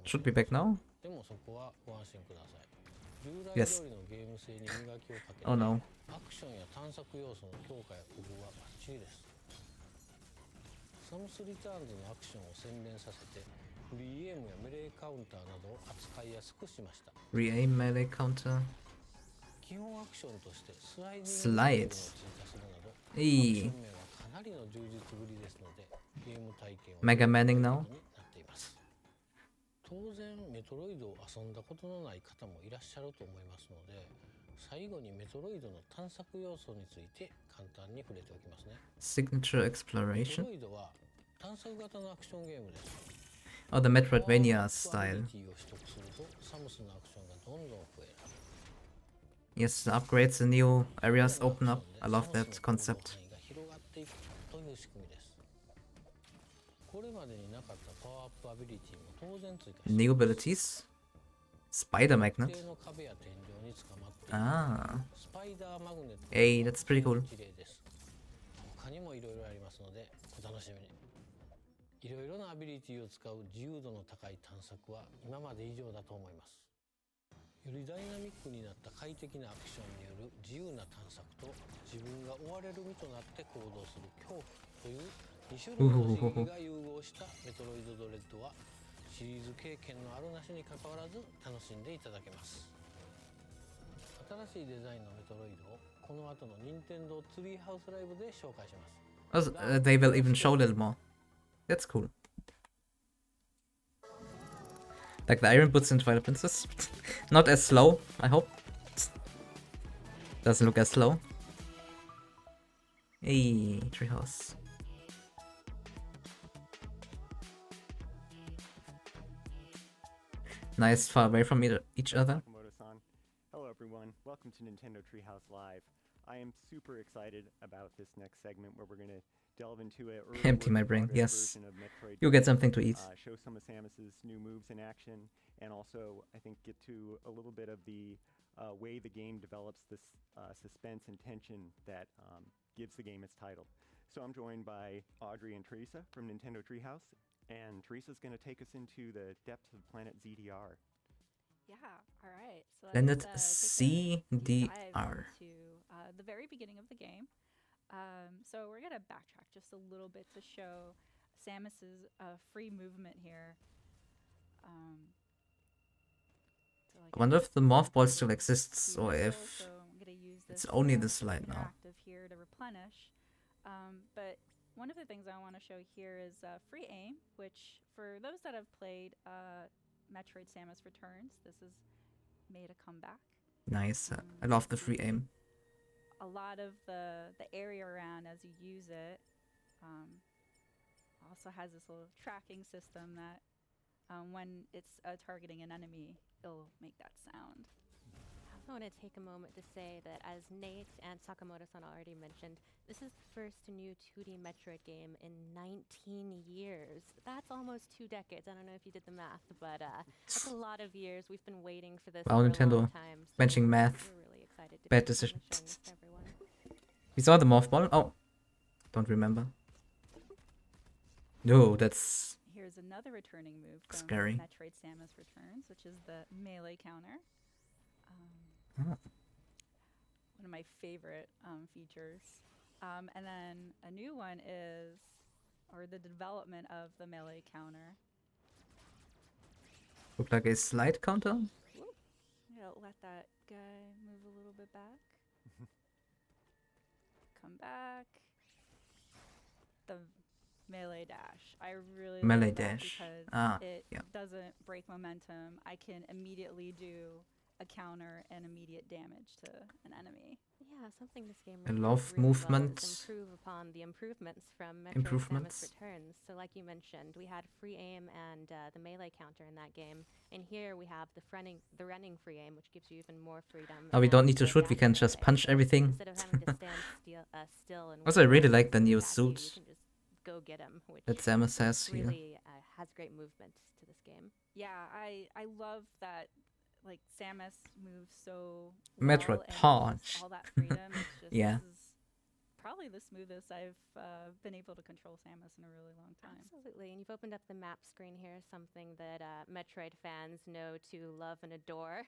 Should be back now? Yes. Oh no. サムスリターンズのアクションを洗練させてフリーエイムやメレーカウンターなどを扱いやすくしました。 Re-aim melee counter. 基本アクションとしてスライディングを追加するなど、アクション面はかなりの充実ぶりですので、ゲーム体験を Mega Manning now. なっています。当然メトロイドを遊んだことのない方もいらっしゃると思いますので、最後にメトロイドの探索要素について簡単に触れておきますね。 Signature exploration. メトロイドは探索型のアクションゲームです。 Oh, the Metroidvania style. Yes, the upgrades, the new areas open up. I love that concept. New abilities. Spider magnet. Ah. Hey, that's pretty cool. いろいろなアビリティを使う自由度の高い探索は今まで以上だと思います。よりダイナミックになった快適なアクションによる自由な探索と自分が追われる身となって行動する恐怖という2種類の刺激が融合したメトロイドドレッドはシリーズ経験のあるなしにかかわらず楽しんでいただけます。新しいデザインのメトロイドをこの後の任天堂ツリーハウスライブで紹介します。They will even show a little more. That's cool. Like the Iron Boots and Twilight Princess. Not as slow, I hope. Doesn't look as slow. Hey, Treehouse. Nice, far away from each other. Hello everyone, welcome to Nintendo Treehouse Live. I am super excited about this next segment where we're going to delve into it. Empty my brain, yes. You'll get something to eat. Show some of Samus's new moves in action, and also, I think, get to a little bit of the way the game develops this suspense and tension that gives the game its title. So I'm joined by Audrey and Teresa from Nintendo Treehouse, and Teresa's going to take us into the depths of planet ZDR. Yeah, all right. So Planet ZDR. To the very beginning of the game. So we're going to backtrack just a little bit to show Samus's free movement here. I wonder if the morph ball still exists or if it's only the slide now. Here to replenish. But one of the things I want to show here is free aim, which for those that have played Metroid Samus Returns, this has made a comeback. Nice. I love the free aim. A lot of the area around as you use it also has this little tracking system that when it's targeting an enemy, it'll make that sound. I also want to take a moment to say that, as Nate and Sakamoto-san already mentioned, this is the first new 2D Metroid game in 19 years. That's almost 2 decades. I don't know if you did the math, but that's a lot of years. We've been waiting for this wow, for Nintendo. a long time. So mentioning math. we're really excited to Bad decision. everyone. We saw the morph ball. Oh, don't remember. No, that's... Here's another returning move from scary. Metroid Samus Returns, which is the melee counter. One of my favorite features. And then a new one is, or the development of the melee counter. Look like a slide counter? Let that guy move a little bit back. Come back. The melee dash. I really melee love that dash. Because it doesn't break momentum. I can immediately do a counter and immediate damage to an enemy. Yeah, something this game I really love really movements. well is improve upon the improvements from Metroid Samus Returns. So like you mentioned, we had free aim and the melee counter in that game. And here we have the running free aim, which gives you even more freedom. Oh, we don't need to shoot, we can just punch everything. Instead of having to stand still and also, I really like the new you suit can just go get him, which that Samus has here. Really has great movement to this game. Yeah, I love that. Like Samus moves so Metroid well Punch. all that freedom. It's just, yeah. This is probably the smoothest I've been able to control Samus in a really long time. Absolutely, and you've opened up the map screen here, something that Metroid fans know to love and adore.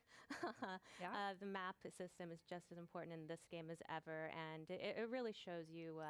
Yeah. The map system is just as important in this game as ever, and it really shows you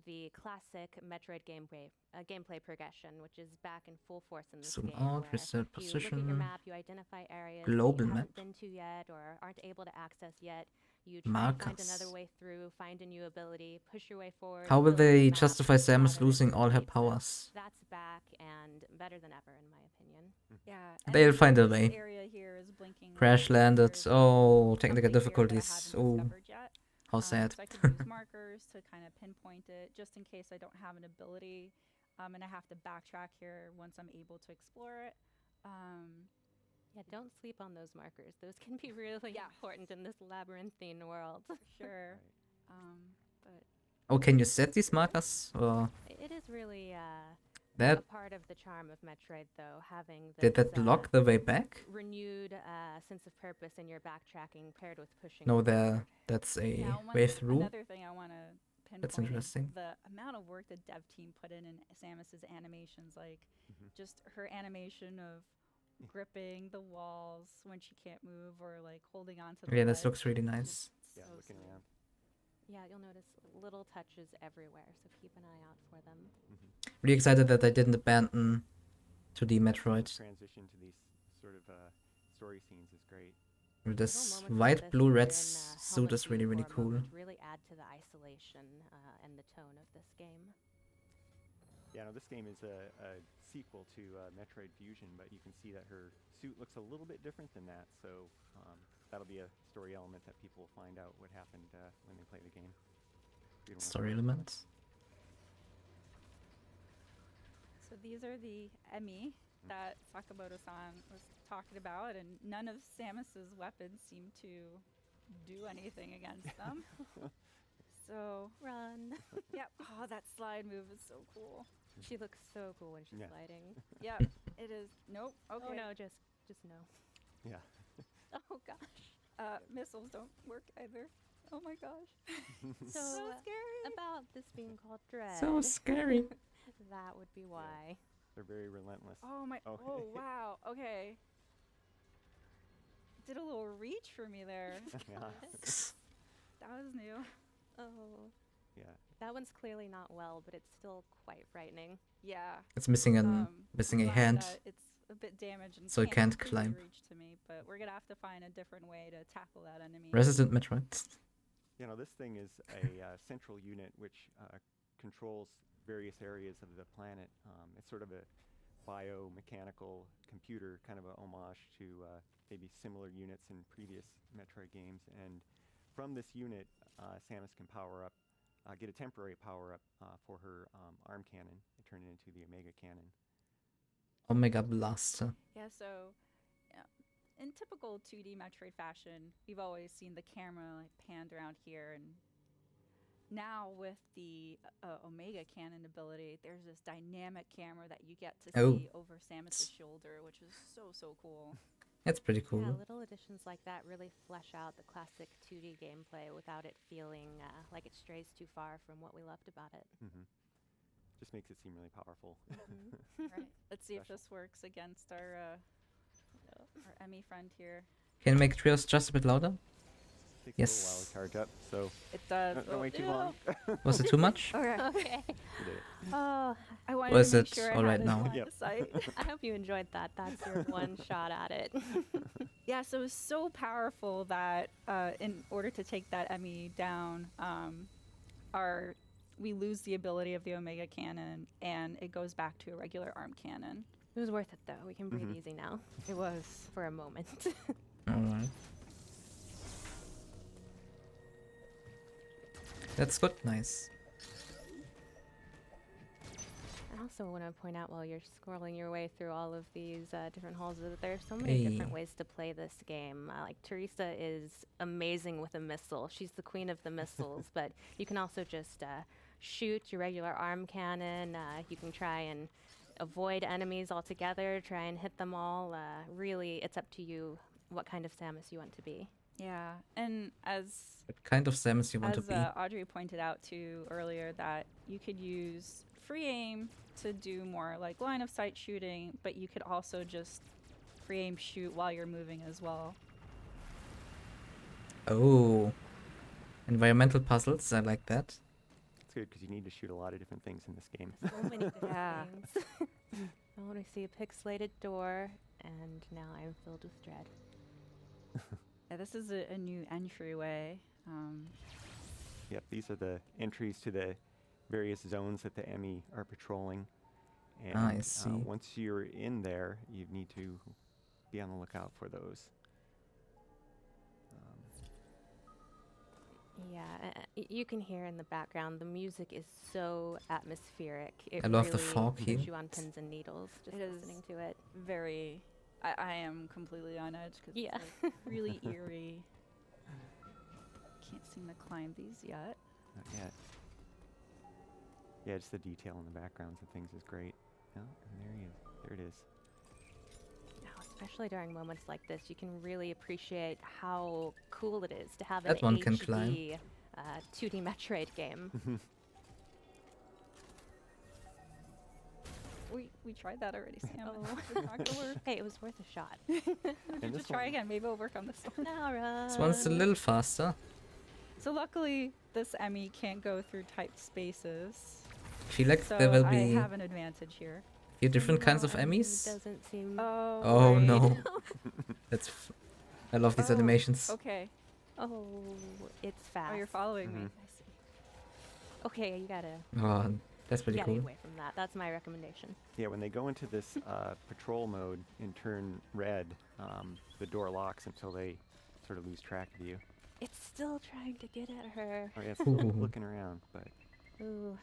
the classic Metroid gameplay progression, which is back in full force in this Zoom game. out, where reset you look at your position, map, you identify areas that global you map. haven't been to yet or aren't able to access yet. You try and find another Markers. way through, find a new ability, push your way forward. How will build your they map, justify see how Samus that losing all her integrates. So powers? that's back and better than ever, in my opinion. Yeah. They'll and find a this way. area here is blinking Crash red, so landed. there's Oh, technical something here that I difficulties. haven't Oh, discovered yet. how sad. So I can use markers to kind of pinpoint it, just in case I don't have an ability, and I have to backtrack here once I'm able to explore it. Yeah, don't sleep on those markers. Those can be really Yeah. important in this labyrinthine world. For sure. Right. But Oh, can you set these markers? Or It is really a that part of the charm of Metroid, though, having this did that block the way back? renewed sense of purpose in your backtracking paired with pushing No, forward. that's a now, way through. another thing I want to pinpoint That's is interesting. the amount of work the dev team put in Samus's animations, like Mhm. just her animation of gripping the walls when she can't move, or like holding on to the Yeah, this ledge. looks really It's nice. Yeah, so looking smooth. around. Yeah, you'll notice little touches everywhere, so keep an eye out for them. Really excited that they didn't abandon 2D Metroid. Transition to these sort of story scenes is great. This Little moments like white, this blue, when you're red in, suit helmet is really, view really for a cool. moment really add to the isolation and the tone of this game. Yeah, no, this game is a sequel to Metroid Fusion, but you can see that her suit looks a little bit different than that, so that'll be a story element that people will find out what happened when they play the game. We don't wanna Story spoil it. elements. So these are the Emi that Sakamoto-san was talking about, and none of Samus's weapons seem to do anything against them. So, Run. yep. Oh, that slide move is so cool. She looks so cool when she's Yeah. sliding. Yep, it is. Nope. Okay. Oh no, just no. Yeah. Oh gosh. Missiles don't work either. Oh my gosh. So So scary. about this being called Dread. So scary. That would be why. They're very relentless. Oh my. Okay. Oh wow. Okay. Did a little reach for me there. Yeah. That was new. Oh. Yeah. That one's clearly not well, but it's still quite frightening. Yeah. It's missing missing a glad hand. that it's a bit damaged and So it can't completely climb. reach to me, but we're gonna have to find a different way to tackle that enemy. Resident Metroid. You know, this thing is a central unit which controls various areas of the planet. It's sort of a biomechanical computer, kind of a homage to maybe similar units in previous Metroid games. And from this unit, Samus can power up, get a temporary power up for her arm cannon and turn it into the Omega Cannon. Omega Blaster. Yeah, so in typical 2D Metroid fashion, we've always seen the camera like panned around here, and now with the Omega Cannon ability, there's this dynamic camera that you get to Oh. see over Samus's shoulder, which is so cool. That's pretty cool. Yeah, little additions like that really flesh out the classic 2D gameplay without it feeling like it strays too far from what we loved about it. Just makes it seem really powerful. Right. Let's see if Special. this works against our Emmy friend here. Can you make Treehouse just a bit louder? Takes Yes. a little while to charge up, so It does. don't wait too long. Was it too much? Okay. Okay. We did it. Oh, I wanted Was to make it sure I all had right it now? line Yep. of sight. I hope you enjoyed that. That's your one shot at it. Yeah, so it's so powerful that in order to take that Emmy down, we lose the ability of the Omega Cannon, and it goes back to a regular arm cannon. It was worth it though. We can breathe Mhm. easy now It was. for a moment. Alright. That's good. Nice. I also want to point out while you're scrolling your way through all of these different halls that there are so many different Hey. ways to play this game. Like Teresa is amazing with a missile. She's the queen of the missiles, but you can also just shoot your regular arm cannon. You can try and avoid enemies altogether, try and hit them all. Really, it's up to you what kind of Samus you want to be. Yeah, and as What kind of Samus you want to be? Audrey pointed out too earlier, that you could use free aim to do more like line of sight shooting, but you could also just free aim shoot while you're moving as well. Oh. Environmental puzzles, I like that. It's good because you need to shoot a lot of different things in this game. So many different Yeah. things. I want to see a pixelated door, and now I'm filled with dread. Yeah, this is a new entryway. Yep, these are the entries to the various zones that the Emmy are patrolling. And I see. once you're in there, you need to be on the lookout for those. Yeah, you can hear in the background, the music is so atmospheric. It I love the really fog puts here. you on pins and needles just It is listening to it. Very, I am completely on edge because Yeah. it's like really eerie. Can't seem to climb these yet. Not yet. Yeah, just the detail in the backgrounds and things is great. Oh, and there he is. There it is. Now, especially during moments like this, you can really appreciate how cool it is to have That an one can climb. HD 2D Metroid game. We tried that already, Sam. Oh. It's not gonna work. Hey, it was worth a shot. And Just try again. Maybe it'll work on this one. Nara. This one's a little faster. So luckily, this Emmy can't go through typed spaces. I feel like So there will I be have an advantage here. a few different kinds of No, Emmys. Doesn't seem. Oh right. no. I love these Oh, animations. Okay. Oh, it's fast. Oh, you're following me. Mhm. I see. Okay, you gotta Oh, that's pretty get cool. away from that. That's my recommendation. Yeah, when they go into this patrol mode and turn red, the door locks until they sort of lose track of you. It's still trying to get at her. Oh yeah, it's still Ooh. looking around, but Ooh.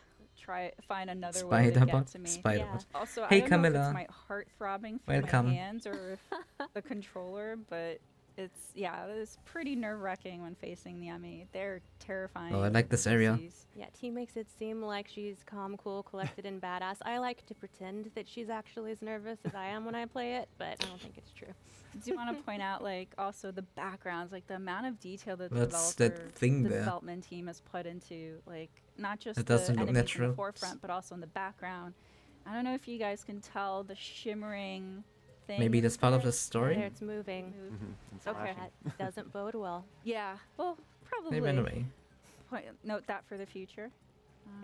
Find another way to get Spider-Bot. to me. Spider-Bot. Also, Hey, I don't know if Camilla. it's my heart throbbing from Welcome. my hands or if the controller, but it's pretty nerve-wracking when facing the Emmy. They're terrifying. Oh, I like this area. beasties. Yeah, T makes it seem like she's calm, cool, collected, and badass. I like to pretend that she's actually as nervous as I am when I play it, but I don't think it's true. Do you want to point out, like, also the backgrounds, like the amount of detail that What's the that thing there? development team has put into, like, not just It the doesn't look enemies in natural. the forefront, but also in the background. I don't know if you guys can tell the shimmering thing. Maybe that's part of the There, story. it's moving. it's Okay. flashing. That doesn't bode well. Yeah. Well, probably. Maybe anyway. Note that for the future.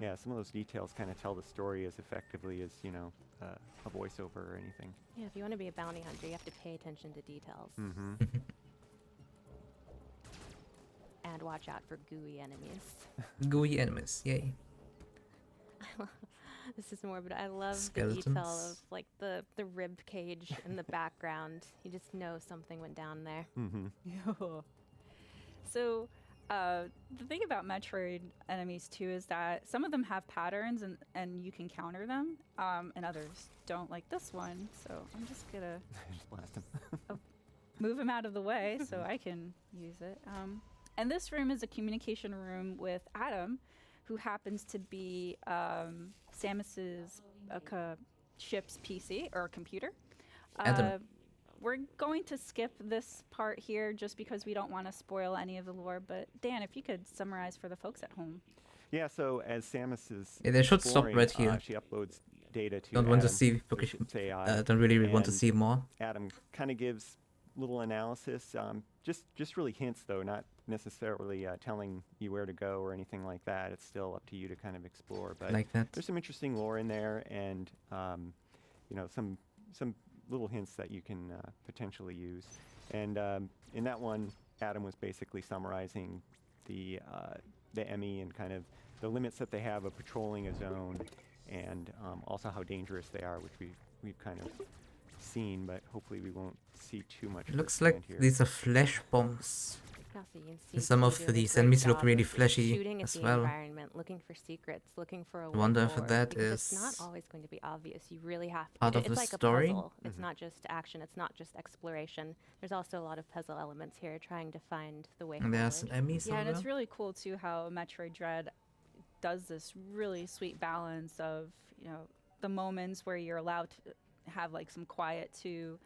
Yeah, some of those details kind of tell the story as effectively as, a voiceover or anything. Yeah, if you want to be a bounty hunter, you have to pay attention to details Mm-hmm. and watch out for gooey enemies. Gooey enemies, yay. This is morbid. I love the detail of Skeletons. like the rib cage in the background. You just know something went down there. Mm-hmm. So, the thing about Metroid enemies too is that some of them have patterns and you can counter them, and others don't, like this one. So I'm just gonna Just blast him. move him out of the way so I can use it. And this room is a communication room with Adam, who happens to be Samus's ship's PC or computer. Adam. We're going to skip this part here just because we don't want to spoil any of the lore. But Dan, if you could summarize for the folks at home. Yeah, so as Samus is Yeah, they should stop exploring, right here. she uploads data to Don't want to Adam, see the because ship's AI, don't really want to and see more. Adam kind of gives little analysis, just really hints though, not necessarily telling you where to go or anything like that. It's still up to you to kind of explore. But Like that. there's some interesting lore in there, and some little hints that you can potentially use. And in that one, Adam was basically summarizing the Emmy and kind of the limits that they have of patrolling a zone, and also how dangerous they are, which we've kind of seen, but hopefully we won't see too much. Looks like firsthand here. these are flash bombs. Now, so you can see Some T of doing a these great enemies look job really of just flashy shooting at as the well. environment, looking for secrets, looking for a way Wonder if forward, that because it's is not always going to be obvious. You really have to. part of It's the like story? a puzzle. It's not just action. It's not just exploration. There's also a lot of puzzle elements here, trying to find the way And there's forward. an Emmy Yeah, and it's somewhere. really cool too how Metroid Dread does this really sweet balance of the moments where you're allowed to have like some quiet to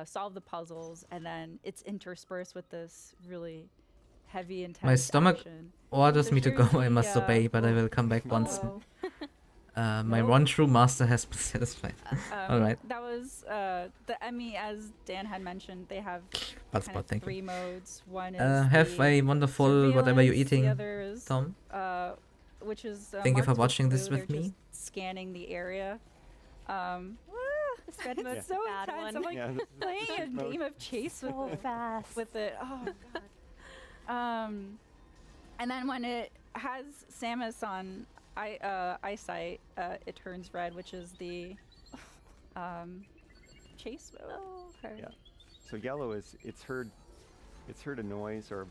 solve the puzzles, and then it's interspersed with this really heavy, intense My stomach action. orders So me to here's go. I must the, obey, but I will come back once hello. my Nope. run-through master has been satisfied. All right. That was the Emmy, as Dan had mentioned. They have That's kind about of thank you. 3 modes. One is Have the a wonderful whatever you're surveillance, the eating, other is, Tom. which is Thank you for marked with watching this blue. with They're me. just scanning the area. This red Yeah. mode's so Bad intense. one. I'm like Yeah, this is playing a cheat mode. game of chase So fast. with it. Oh god. And then when it has Samus on eyesight, it turns red, which is the chase mode. Oh. Okay. Yeah. So yellow is it's heard a noise or